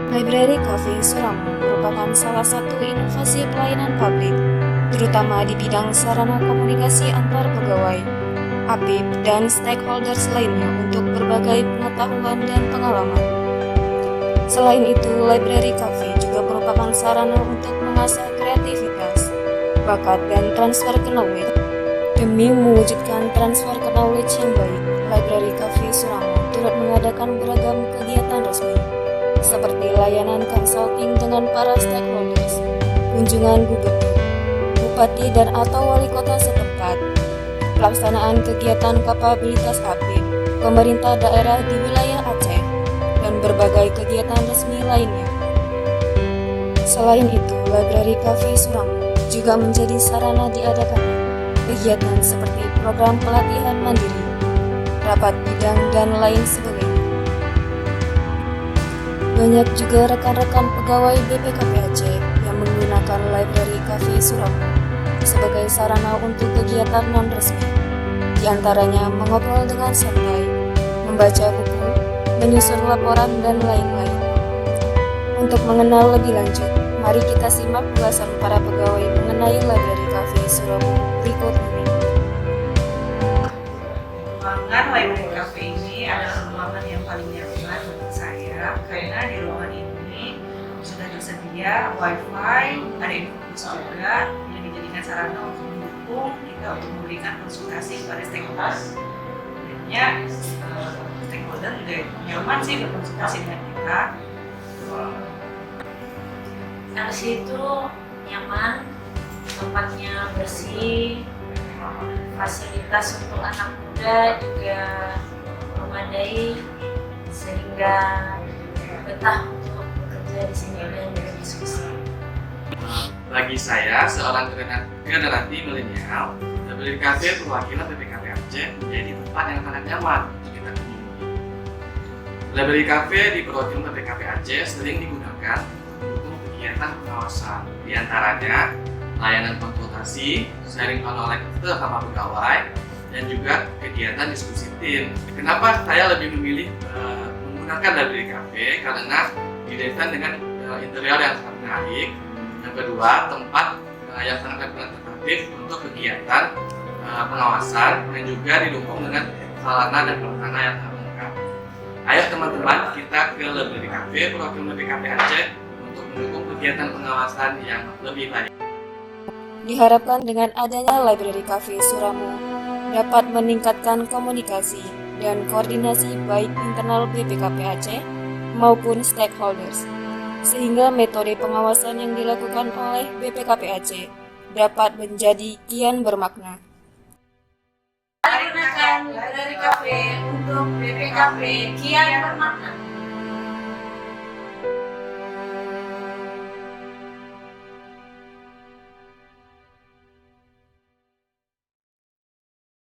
Library Cafe Suramo merupakan salah satu inovasi pelayanan publik, terutama di bidang sarana komunikasi antar pegawai, APIP, dan stakeholders lainnya untuk berbagai pengetahuan dan pengalaman. Selain itu, Library Cafe juga merupakan sarana untuk mengasah kreativitas, bakat, dan transfer knowledge. Demi mewujudkan transfer knowledge yang baik, Library Cafe Suramo turut mengadakan beragam kegiatan resmi, seperti layanan konsulting dengan para stakeholders, kunjungan gubernur, bupati dan atau wali kota setempat, pelaksanaan kegiatan kapabilitas APIP, pemerintah daerah di wilayah Aceh, dan berbagai kegiatan resmi lainnya. Selain itu, Library Cafe Suramo juga menjadi sarana diadakannya kegiatan seperti program pelatihan mandiri, rapat bidang, dan lain sebagainya. Banyak juga rekan-rekan pegawai BPKP Aceh yang menggunakan Library Cafe Suramo sebagai sarana untuk kegiatan non-resmi, di antaranya mengobrol dengan santai, membaca buku, menyusun laporan, dan lain-lain. Untuk mengenal lebih lanjut, mari kita simak ulasan para pegawai mengenai Library Cafe Suramo berikut ini. Ruangan Library Cafe ini adalah ruangan yang paling nyaman menurut saya, karena di ruangan ini sudah tersedia wifi, ada infobus juga yang dijadikan sarana untuk mendukung kita untuk memberikan konsultasi kepada stakeholders. Sebenarnya stakeholder juga nyaman sih berkonsultasi dengan kita. Di situ nyaman, tempatnya bersih, fasilitas untuk anak muda juga memadai sehingga betah untuk bekerja di sini dan berdiskusi. Bagi saya, seorang generasi milenial, Library Cafe perwakilan BPKP Aceh menjadi tempat yang sangat nyaman untuk kita kunjungi. Library Cafe di perwakilan BPKP Aceh sering digunakan untuk kegiatan pengawasan, di antaranya layanan konsultasi, sharing knowledge sama pegawai, dan juga kegiatan diskusi tim. Kenapa saya lebih memilih menggunakan Library Cafe? Karena didesain dengan interior yang sangat menarik. Yang kedua, tempat yang sangat representatif untuk kegiatan pengawasan, dan juga didukung dengan sarana dan prasarana yang sangat lengkap. Ayo teman-teman, kita ke Library Cafe perwakilan BPKP Aceh untuk mendukung kegiatan pengawasan yang lebih baik. Diharapkan dengan adanya Library Cafe Suramo dapat meningkatkan komunikasi dan koordinasi baik internal BPKP Aceh maupun stakeholders, sehingga metode pengawasan yang dilakukan oleh BPKP Aceh dapat menjadi kian bermakna. Mari gunakan Library Cafe untuk BPKP kian bermakna.